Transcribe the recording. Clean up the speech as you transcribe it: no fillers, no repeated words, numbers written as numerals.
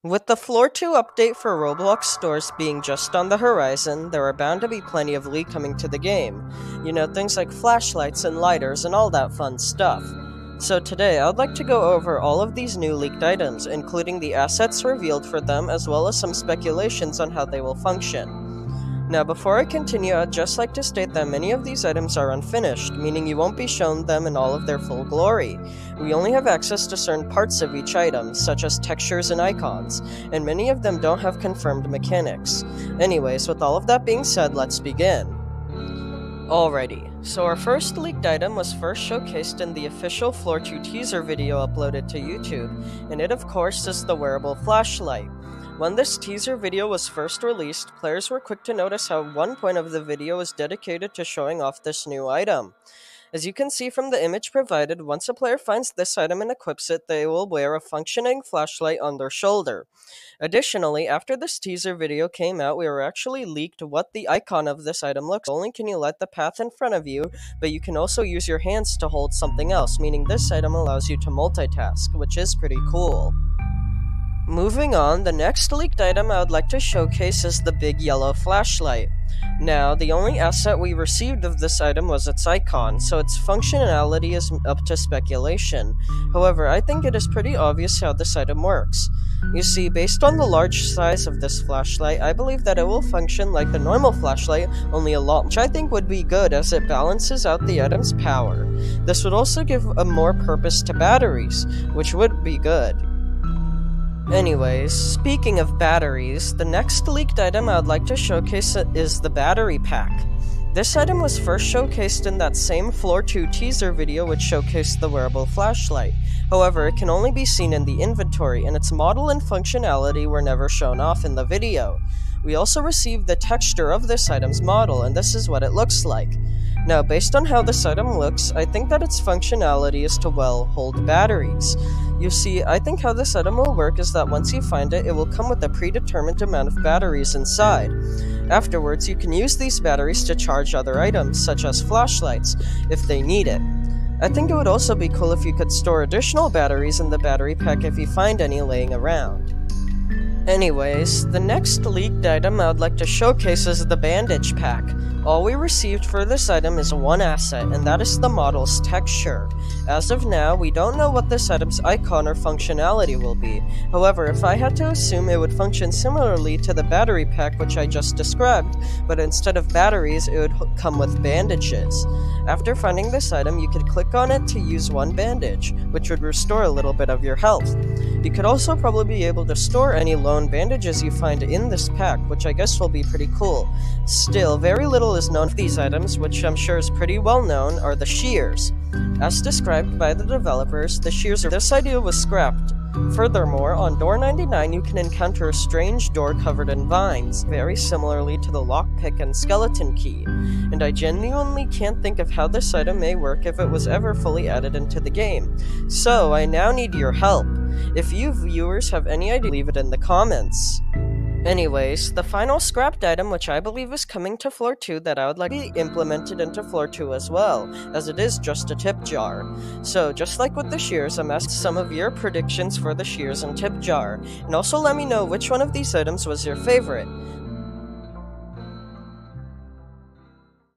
With the Floor 2 update for Roblox stores being just on the horizon, there are bound to be plenty of leaks coming to the game. You know, things like flashlights and lighters and all that fun stuff. So today, I'd like to go over all of these new leaked items, including the assets revealed for them, as well as some speculations on how they will function. Now, before I continue, I'd just like to state that many of these items are unfinished, meaning you won't be shown them in all of their full glory. We only have access to certain parts of each item, such as textures and icons, and many of them don't have confirmed mechanics. Anyways, with all of that being said, let's begin. Alrighty, so our first leaked item was first showcased in the official Floor 2 teaser video uploaded to YouTube, and it of course is the wearable flashlight. When this teaser video was first released, players were quick to notice how one point of the video was dedicated to showing off this new item. As you can see from the image provided, once a player finds this item and equips it, they will wear a functioning flashlight on their shoulder. Additionally, after this teaser video came out, we were actually leaked what the icon of this item looks like. Not only can you light the path in front of you, but you can also use your hands to hold something else, meaning this item allows you to multitask, which is pretty cool. Moving on, the next leaked item I would like to showcase is the big yellow flashlight. Now, the only asset we received of this item was its icon, so its functionality is up to speculation. However, I think it is pretty obvious how this item works. You see, based on the large size of this flashlight, I believe that it will function like the normal flashlight, only a lot, which I think would be good as it balances out the item's power. This would also give a more purpose to batteries, which would be good. Anyways, speaking of batteries, the next leaked item I would like to showcase is the battery pack. This item was first showcased in that same Floor 2 teaser video which showcased the wearable flashlight. However, it can only be seen in the inventory, and its model and functionality were never shown off in the video. We also received the texture of this item's model, and this is what it looks like. Now, based on how this item looks, I think that its functionality is to, well, hold batteries. You see, I think how this item will work is that once you find it, it will come with a predetermined amount of batteries inside. Afterwards, you can use these batteries to charge other items, such as flashlights, if they need it. I think it would also be cool if you could store additional batteries in the battery pack if you find any laying around. Anyways, the next leaked item I would like to showcase is the bandage pack. All we received for this item is one asset, and that is the model's texture. As of now, we don't know what this item's icon or functionality will be. However, if I had to assume, it would function similarly to the battery pack which I just described, but instead of batteries, it would come with bandages. After finding this item, you could click on it to use one bandage, which would restore a little bit of your health. You could also probably be able to store any lone bandages you find in this pack, which I guess will be pretty cool. Still, very little is known of these items, which I'm sure is pretty well known, are the shears. As described by the developers, this idea was scrapped. Furthermore, on door 99 you can encounter a strange door covered in vines, very similarly to the lockpick and skeleton key, and I genuinely can't think of how this item may work if it was ever fully added into the game. So, I now need your help. If you viewers have any idea, leave it in the comments. Anyways, the final scrapped item which I believe is coming to Floor 2 that I would like to be implemented into Floor 2 as well, as it is just a tip jar. So, just like with the shears, I'm asking some of your predictions for the shears and tip jar, and also let me know which one of these items was your favorite.